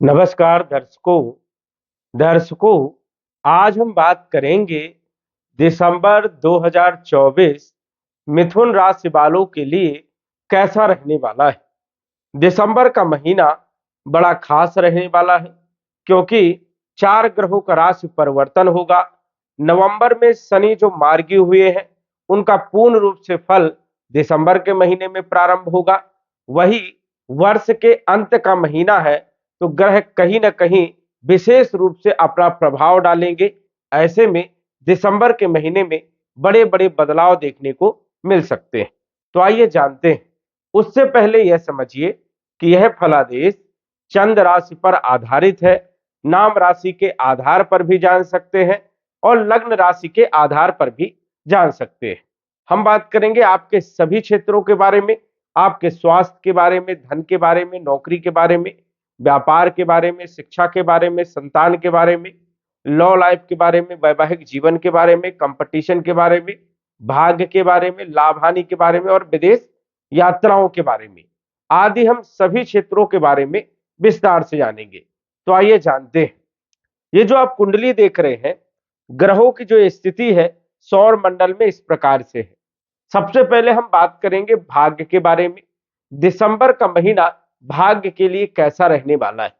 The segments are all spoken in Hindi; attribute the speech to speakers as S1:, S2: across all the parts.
S1: नमस्कार दर्शकों, आज हम बात करेंगे दिसंबर 2024 मिथुन राशि वालों के लिए कैसा रहने वाला है। दिसंबर का महीना बड़ा खास रहने वाला है क्योंकि 4 ग्रहों का राशि परिवर्तन होगा। नवंबर में शनि जो मार्गी हुए हैं उनका पूर्ण रूप से फल दिसंबर के महीने में प्रारंभ होगा। वही वर्ष के अंत का महीना है तो ग्रह कहीं ना कहीं विशेष रूप से अपना प्रभाव डालेंगे। ऐसे में दिसंबर के महीने में बड़े बड़े बदलाव देखने को मिल सकते हैं। तो आइए जानते हैं। उससे पहले यह समझिए कि यह फलादेश चंद्र राशि पर आधारित है। नाम राशि के आधार पर भी जान सकते हैं और लग्न राशि के आधार पर भी जान सकते हैं। हम बात करेंगे आपके सभी क्षेत्रों के बारे में, आपके स्वास्थ्य के बारे में, धन के बारे में, नौकरी के बारे में, व्यापार के बारे में, शिक्षा के बारे में, संतान के बारे में, लव लाइफ के बारे में, वैवाहिक जीवन के बारे में, कंपटीशन के बारे में, भाग्य के बारे में, लाभ हानि के बारे में और विदेश यात्राओं के बारे में आदि हम सभी क्षेत्रों के बारे में विस्तार से जानेंगे। तो आइए जानते हैं। ये जो आप कुंडली देख रहे हैं, ग्रहों की जो स्थिति है सौर मंडल में इस प्रकार से है। सबसे पहले हम बात करेंगे भाग्य के बारे में। दिसंबर का महीना भाग्य के लिए कैसा रहने वाला है।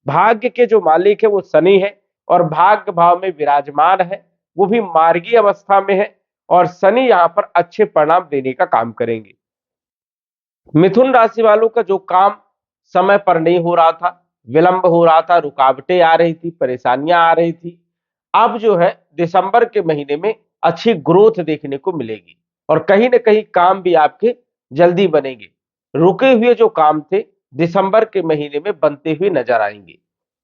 S1: भाग्य के जो मालिक है वो शनि है और भाग्य भाव में विराजमान है, वो भी मार्गी अवस्था में है और शनि यहाँ पर अच्छे परिणाम देने का काम करेंगे। मिथुन राशि वालों का जो काम समय पर नहीं हो रहा था, विलंब हो रहा था, रुकावटें आ रही थी, परेशानियां आ रही थी, अब जो है दिसंबर के महीने में अच्छी ग्रोथ देखने को मिलेगी और कहीं ना कहीं काम भी आपके जल्दी बनेंगे। रुके हुए जो काम थे दिसंबर के महीने में बनते हुए नजर आएंगे।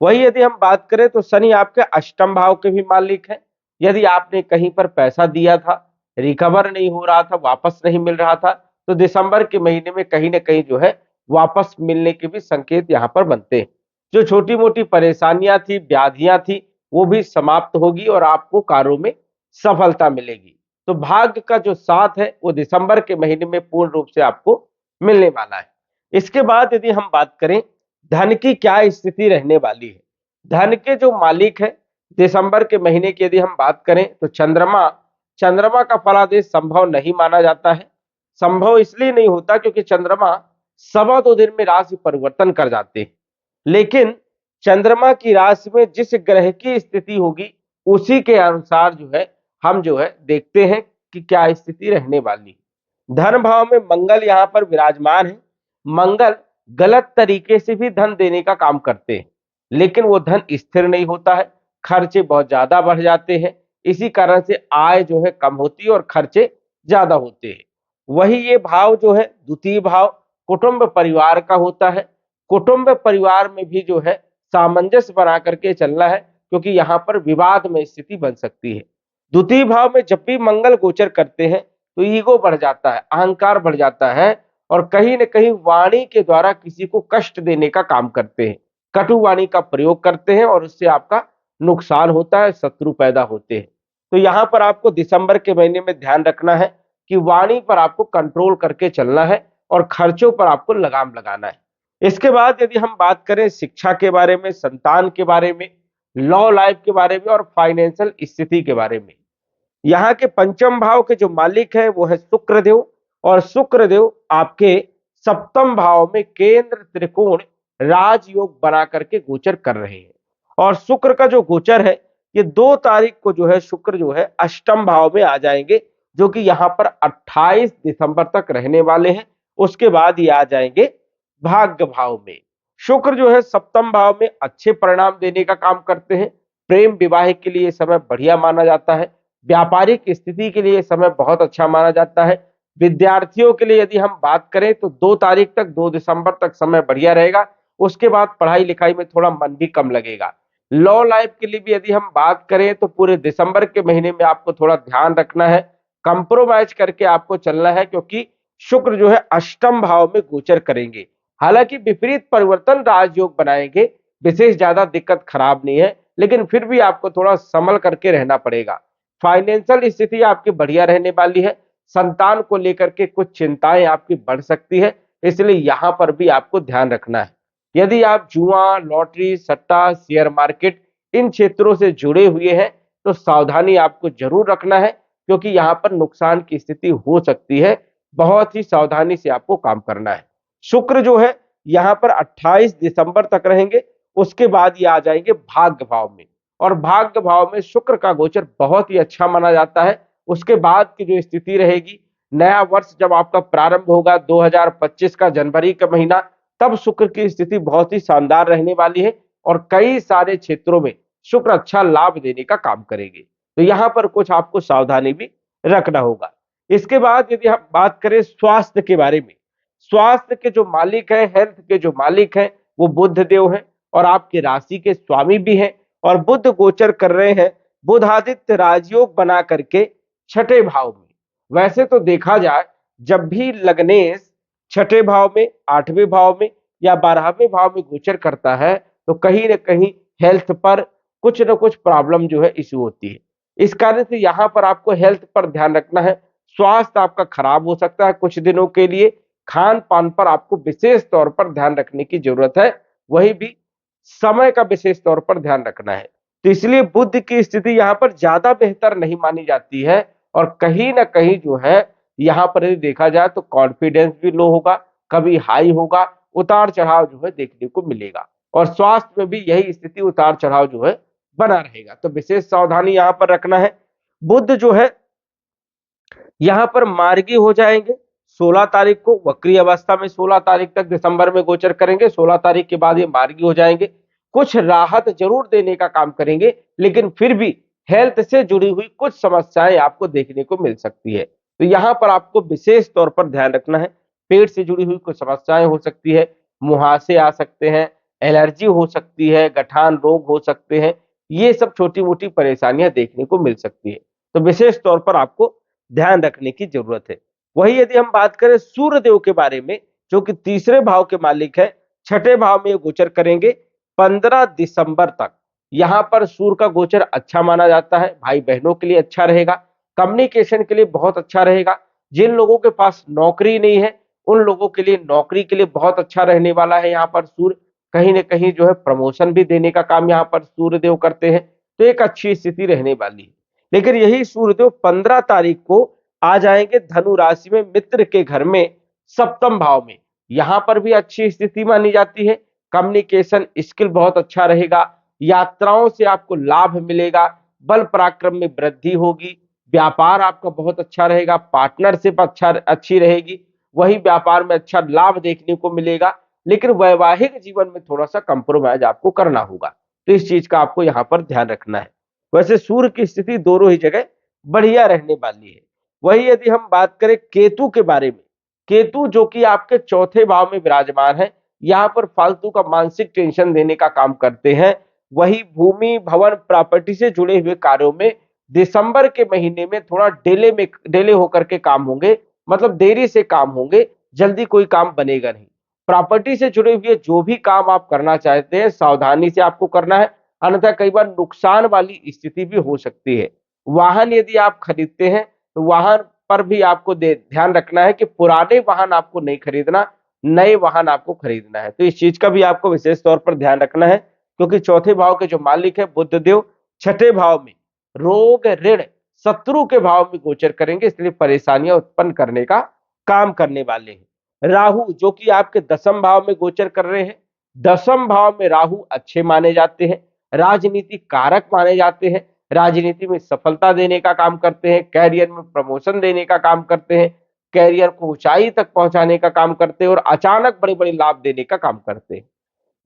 S1: वही यदि हम बात करें तो शनि आपके अष्टम भाव के भी मालिक हैं। यदि आपने कहीं पर पैसा दिया था, रिकवर नहीं हो रहा था, वापस नहीं मिल रहा था, तो दिसंबर के महीने में कहीं ना कहीं जो है वापस मिलने के भी संकेत यहाँ पर बनते हैं। जो छोटी मोटी परेशानियां थी, व्याधियां थी, वो भी समाप्त होगी और आपको कार्यों में सफलता मिलेगी। तो भाग्य का जो साथ है वो दिसंबर के महीने में पूर्ण रूप से आपको मिलने वाला है। इसके बाद यदि हम बात करें धन की क्या स्थिति रहने वाली है। धन के जो मालिक है दिसंबर के महीने की यदि हम बात करें तो चंद्रमा, चंद्रमा का फलादेश संभव नहीं माना जाता है। संभव इसलिए नहीं होता क्योंकि चंद्रमा 2.25 दिन में राशि परिवर्तन कर जाते हैं। लेकिन चंद्रमा की राशि में जिस ग्रह की स्थिति होगी उसी के अनुसार जो है हम जो है देखते हैं कि क्या स्थिति रहने वाली। धन भाव में मंगल यहाँ पर विराजमान है। मंगल गलत तरीके से भी धन देने का काम करते हैं, लेकिन वो धन स्थिर नहीं होता है, खर्चे बहुत ज्यादा बढ़ जाते हैं। इसी कारण से आय जो है कम होती है और खर्चे ज्यादा होते हैं। वही ये भाव जो है द्वितीय भाव कुटुंब परिवार का होता है। कुटुंब परिवार में भी जो है सामंजस्य बना करके चलना है क्योंकि यहाँ पर विवाद में स्थिति बन सकती है। द्वितीय भाव में जब भी मंगल गोचर करते हैं तो ईगो बढ़ जाता है, अहंकार बढ़ जाता है और कहीं न कहीं वाणी के द्वारा किसी को कष्ट देने का काम करते हैं, कटु वाणी का प्रयोग करते हैं और उससे आपका नुकसान होता है, शत्रु पैदा होते हैं। तो यहाँ पर आपको दिसंबर के महीने में ध्यान रखना है कि वाणी पर आपको कंट्रोल करके चलना है और खर्चों पर आपको लगाम लगाना है। इसके बाद यदि हम बात करें शिक्षा के बारे में, संतान के बारे में, लव लाइफ के बारे में और फाइनेंशियल स्थिति के बारे में, यहाँ के पंचम भाव के जो मालिक है वो है शुक्रदेव और शुक्रदेव आपके सप्तम भाव में केंद्र त्रिकोण राजयोग बना करके गोचर कर रहे हैं। और शुक्र का जो गोचर है ये 2 तारीख को जो है शुक्र जो है अष्टम भाव में आ जाएंगे, जो कि यहाँ पर 28 दिसंबर तक रहने वाले हैं। उसके बाद ये आ जाएंगे भाग्य भाव में। शुक्र जो है सप्तम भाव में अच्छे परिणाम देने का काम करते हैं। प्रेम विवाह के लिए समय बढ़िया माना जाता है। व्यापारिक स्थिति के लिए समय बहुत अच्छा माना जाता है। विद्यार्थियों के लिए यदि हम बात करें तो 2 तारीख तक, 2 दिसंबर तक समय बढ़िया रहेगा। उसके बाद पढ़ाई लिखाई में थोड़ा मन भी कम लगेगा। लव लाइफ के लिए भी यदि हम बात करें तो पूरे दिसंबर के महीने में आपको थोड़ा ध्यान रखना है, कंप्रोमाइज करके आपको चलना है क्योंकि शुक्र जो है अष्टम भाव में गोचर करेंगे। हालांकि विपरीत परिवर्तन राजयोग बनाएंगे, विशेष ज्यादा दिक्कत खराब नहीं है, लेकिन फिर भी आपको थोड़ा संभल करके रहना पड़ेगा। फाइनेंशियल स्थिति आपकी बढ़िया रहने वाली है। संतान को लेकर के कुछ चिंताएं आपकी बढ़ सकती है, इसलिए यहां पर भी आपको ध्यान रखना है। यदि आप जुआ, लॉटरी, सट्टा, शेयर मार्केट इन क्षेत्रों से जुड़े हुए हैं तो सावधानी आपको जरूर रखना है, क्योंकि यहाँ पर नुकसान की स्थिति हो सकती है। बहुत ही सावधानी से आपको काम करना है। शुक्र जो है यहाँ पर 28 दिसंबर तक रहेंगे, उसके बाद ये आ जाएंगे भाग्य भाव में, और भाग्य भाव में शुक्र का गोचर बहुत ही अच्छा माना जाता है। उसके बाद की जो स्थिति रहेगी, नया वर्ष जब आपका प्रारंभ होगा 2025 का जनवरी का महीना, तब शुक्र की स्थिति बहुत ही शानदार रहने वाली है और कई सारे क्षेत्रों में शुक्र अच्छा लाभ देने का काम करेंगे। तो यहाँ पर कुछ आपको सावधानी भी रखना होगा। इसके बाद यदि हम बात करें स्वास्थ्य के बारे में, स्वास्थ्य के जो मालिक हैं, हेल्थ के जो मालिक हैं, वो बुध देव हैं और आपके राशि के स्वामी भी हैं, और बुध गोचर कर रहे हैं बुधादित्य राजयोग बना करके छठे भाव में। वैसे तो देखा जाए, जब भी लग्नेश छठे भाव में, आठवें भाव में या 12वें भाव में गोचर करता है तो कहीं ना कहीं हेल्थ पर कुछ ना कुछ प्रॉब्लम जो है इश्यू होती है। इस कारण से यहाँ पर आपको हेल्थ पर ध्यान रखना है। स्वास्थ्य आपका खराब हो सकता है कुछ दिनों के लिए। खान पान पर आपको विशेष तौर पर ध्यान रखने की जरूरत है, वही भी समय का विशेष तौर पर ध्यान रखना है। तो इसलिए बुध की स्थिति यहाँ पर ज्यादा बेहतर नहीं मानी जाती है, और कहीं ना कहीं जो है यहाँ पर यदि देखा जाए तो कॉन्फिडेंस भी लो होगा, कभी हाई होगा, उतार चढ़ाव जो है देखने को मिलेगा, और स्वास्थ्य में भी यही स्थिति उतार चढ़ाव जो है बना रहेगा। तो विशेष सावधानी यहाँ पर रखना है। बुध जो है यहाँ पर मार्गी हो जाएंगे 16 तारीख को, वक्री अवस्था में 16 तारीख तक दिसंबर में गोचर करेंगे। 16 तारीख के बाद ये मार्गी हो जाएंगे। कुछ राहत जरूर देने का काम करेंगे, लेकिन फिर भी हेल्थ से जुड़ी हुई कुछ समस्याएं आपको देखने को मिल सकती है। तो यहाँ पर आपको विशेष तौर पर ध्यान रखना है। पेट से जुड़ी हुई कुछ समस्याएं हो सकती है, मुहासे आ सकते हैं, एलर्जी हो सकती है, गठान रोग हो सकते हैं, ये सब छोटी मोटी परेशानियां देखने को मिल सकती है। तो विशेष तौर पर आपको ध्यान रखने की जरूरत है। वही यदि हम बात करें सूर्य देव के बारे में, जो कि तीसरे भाव के मालिक है, छठे भाव में गोचर करेंगे 15 दिसंबर तक। यहाँ पर सूर्य का गोचर अच्छा माना जाता है, भाई बहनों के लिए अच्छा रहेगा, कम्युनिकेशन के लिए बहुत अच्छा रहेगा। जिन लोगों के पास नौकरी नहीं है उन लोगों के लिए नौकरी के लिए बहुत अच्छा रहने वाला है। यहाँ पर सूर्य कहीं ना कहीं जो है प्रमोशन भी देने का काम यहाँ पर सूर्य देव करते हैं, तो एक अच्छी स्थिति रहने वाली है। लेकिन यही सूर्यदेव 15 तारीख को आ जाएंगे धनु राशि में, मित्र के घर में, सप्तम भाव में। यहां पर भी अच्छी स्थिति मानी जाती है। कम्युनिकेशन स्किल बहुत अच्छा रहेगा, यात्राओं से आपको लाभ मिलेगा, बल पराक्रम में वृद्धि होगी, व्यापार आपका बहुत अच्छा रहेगा, पार्टनरशिप अच्छी रहेगी, वही व्यापार में अच्छा लाभ देखने को मिलेगा। लेकिन वैवाहिक जीवन में थोड़ा सा कंप्रोमाइज आपको करना होगा, तो इस चीज का आपको यहाँ पर ध्यान रखना है। वैसे सूर्य की स्थिति दोनों ही जगह बढ़िया रहने वाली है। वही यदि हम बात करें केतु के बारे में, केतु जो कि आपके चौथे भाव में विराजमान है, यहाँ पर फालतू का मानसिक टेंशन देने का काम करते हैं। वही भूमि भवन प्रॉपर्टी से जुड़े हुए कार्यों में दिसंबर के महीने में थोड़ा डिले होकर के काम होंगे, मतलब देरी से काम होंगे, जल्दी कोई काम बनेगा नहीं। प्रॉपर्टी से जुड़े हुए जो भी काम आप करना चाहते हैं सावधानी से आपको करना है, अन्यथा कई बार नुकसान वाली स्थिति भी हो सकती है। वाहन यदि आप खरीदते हैं तो वाहन पर भी आपको ध्यान रखना है कि पुराने वाहन आपको नहीं खरीदना, नए वाहन आपको खरीदना है। तो इस चीज का भी आपको विशेष तौर पर ध्यान रखना है, क्योंकि चौथे भाव के जो मालिक है बुध देव छठे भाव में रोग ऋण शत्रु के भाव में गोचर करेंगे, इसलिए परेशानियां उत्पन्न करने का काम करने वाले हैं। राहु जो कि आपके दसम भाव में गोचर कर रहे हैं, दसम भाव में राहु अच्छे माने जाते हैं, राजनीति कारक माने जाते हैं, राजनीति में सफलता देने का काम करते हैं, कैरियर में प्रमोशन देने का काम करते हैं, कैरियर को ऊंचाई तक पहुंचाने का काम करते हैं, और अचानक बड़े बड़े लाभ देने का काम करते हैं।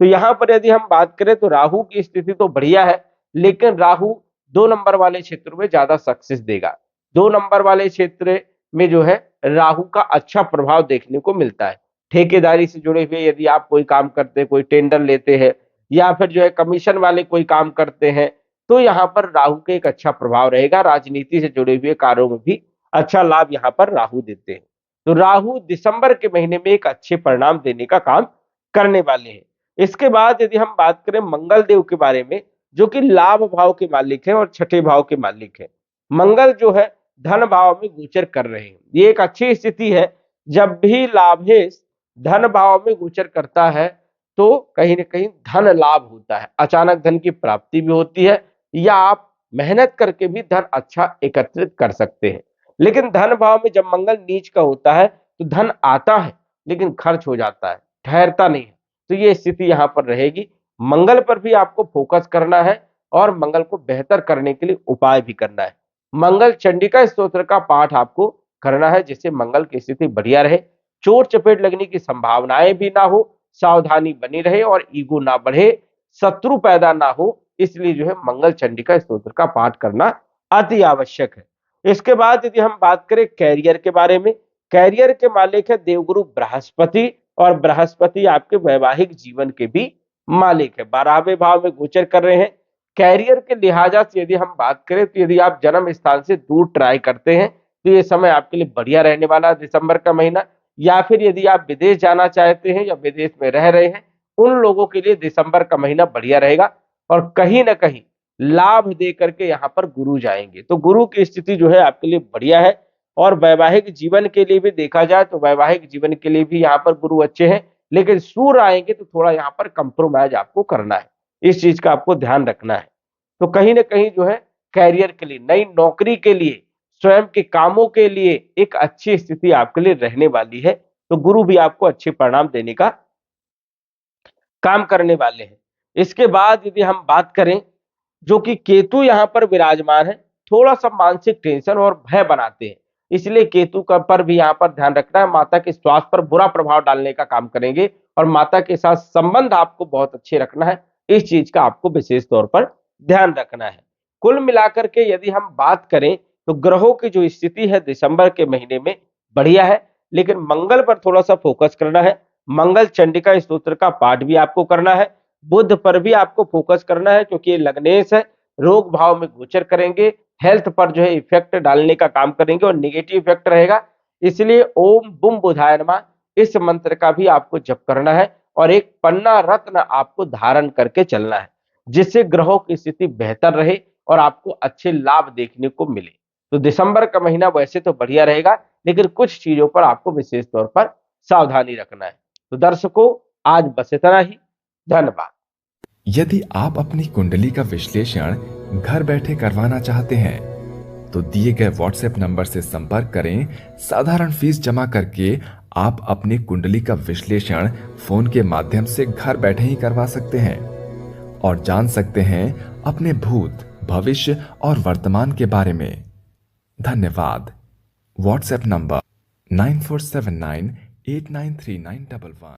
S1: तो यहाँ पर यदि हम बात करें तो राहु की स्थिति तो बढ़िया है, लेकिन राहु 2 नंबर वाले क्षेत्र में ज्यादा सक्सेस देगा। 2 नंबर वाले क्षेत्र में जो है राहु का अच्छा प्रभाव देखने को मिलता है। ठेकेदारी से जुड़े हुए यदि आप कोई काम करते हैं, कोई टेंडर लेते हैं, या फिर जो है कमीशन वाले कोई काम करते हैं, तो यहाँ पर राहु का एक अच्छा प्रभाव रहेगा। राजनीति से जुड़े हुए कार्यों में भी अच्छा लाभ यहाँ पर राहु देते हैं। तो राहु दिसंबर के महीने में एक अच्छे परिणाम देने का काम करने वाले हैं। इसके बाद यदि हम बात करें मंगल देव के बारे में, जो कि लाभ भाव के मालिक है और छठे भाव के मालिक है। मंगल जो है धन भाव में गोचर कर रहे हैं, ये एक अच्छी स्थिति है। जब भी लाभेश धन भाव में गोचर करता है तो कहीं ना कहीं धन लाभ होता है, अचानक धन की प्राप्ति भी होती है, या आप मेहनत करके भी धन अच्छा एकत्रित कर सकते हैं। लेकिन धन भाव में जब मंगल नीच का होता है तो धन आता है लेकिन खर्च हो जाता है, ठहरता नहीं है। तो ये स्थिति यहाँ पर रहेगी। मंगल पर भी आपको फोकस करना है और मंगल को बेहतर करने के लिए उपाय भी करना है। मंगल चंडिका स्तोत्र का पाठ आपको करना है जिससे मंगल की स्थिति बढ़िया रहे, चोट चपेट लगने की संभावनाएं भी ना हो, सावधानी बनी रहे और ईगो ना बढ़े, शत्रु पैदा ना हो, इसलिए जो है मंगल चंडिका स्तोत्र का पाठ करना अति आवश्यक है। इसके बाद यदि हम बात करें कैरियर के बारे में, कैरियर के मालिक है देवगुरु बृहस्पति, और बृहस्पति आपके वैवाहिक जीवन के भी मालिक है, 12वें भाव में गोचर कर रहे हैं। कैरियर के लिहाजा से यदि हम बात करें तो यदि आप जन्म स्थान से दूर ट्राई करते हैं तो ये समय आपके लिए बढ़िया रहने वाला है दिसंबर का महीना। या फिर यदि आप विदेश जाना चाहते हैं या विदेश में रह रहे हैं, उन लोगों के लिए दिसंबर का महीना बढ़िया रहेगा। और कहीं ना कहीं लाभ दे करके यहाँ पर गुरु जाएंगे, तो गुरु की स्थिति जो है आपके लिए बढ़िया है। और वैवाहिक जीवन के लिए भी देखा जाए तो वैवाहिक जीवन के लिए भी यहाँ पर गुरु अच्छे हैं, लेकिन सूर्य आएंगे तो थोड़ा यहाँ पर कंप्रोमाइज आपको करना है, इस चीज का आपको ध्यान रखना है। तो कहीं ना कहीं जो है कैरियर के लिए, नई नौकरी के लिए, स्वयं के कामों के लिए एक अच्छी स्थिति आपके लिए रहने वाली है। तो गुरु भी आपको अच्छे परिणाम देने का काम करने वाले हैं। इसके बाद यदि हम बात करें, जो कि केतु यहाँ पर विराजमान है, थोड़ा सा मानसिक टेंशन और भय बनाते हैं, इसलिए केतु का पर भी यहाँ पर ध्यान रखना है। माता के स्वास्थ्य पर बुरा प्रभाव डालने का काम करेंगे और माता के साथ संबंध आपको बहुत अच्छे रखना है, इस चीज का आपको विशेष तौर पर ध्यान रखना है। कुल मिलाकर के यदि हम बात करें तो ग्रहों की जो स्थिति है दिसंबर के महीने में बढ़िया है, लेकिन मंगल पर थोड़ा सा फोकस करना है। मंगल चंडिका स्तोत्र का पाठ भी आपको करना है। बुध पर भी आपको फोकस करना है क्योंकि ये लग्नेश है, रोग भाव में गोचर करेंगे, हेल्थ पर जो है इफेक्ट डालने का काम करेंगे और निगेटिव इफेक्ट रहेगा। इसलिए ओम बुम बुधाय नमः इस मंत्र का भी आपको जप करना है और एक पन्ना रत्न आपको धारण करके चलना है, जिससे ग्रहों की स्थिति बेहतर रहे और आपको अच्छे लाभ देखने को मिले। तो दिसंबर का महीना वैसे तो बढ़िया रहेगा, लेकिन कुछ चीजों पर आपको विशेष तौर पर सावधानी रखना है। तो दर्शकों, आज बस इतना ही। धन्यवाद।
S2: यदि आप अपनी कुंडली का विश्लेषण घर बैठे करवाना चाहते हैं तो दिए गए व्हाट्सएप नंबर से संपर्क करें। साधारण फीस जमा करके आप अपनी कुंडली का विश्लेषण फोन के माध्यम से घर बैठे ही करवा सकते हैं और जान सकते हैं अपने भूत, भविष्य और वर्तमान के बारे में। धन्यवाद। WhatsApp number 9479893911।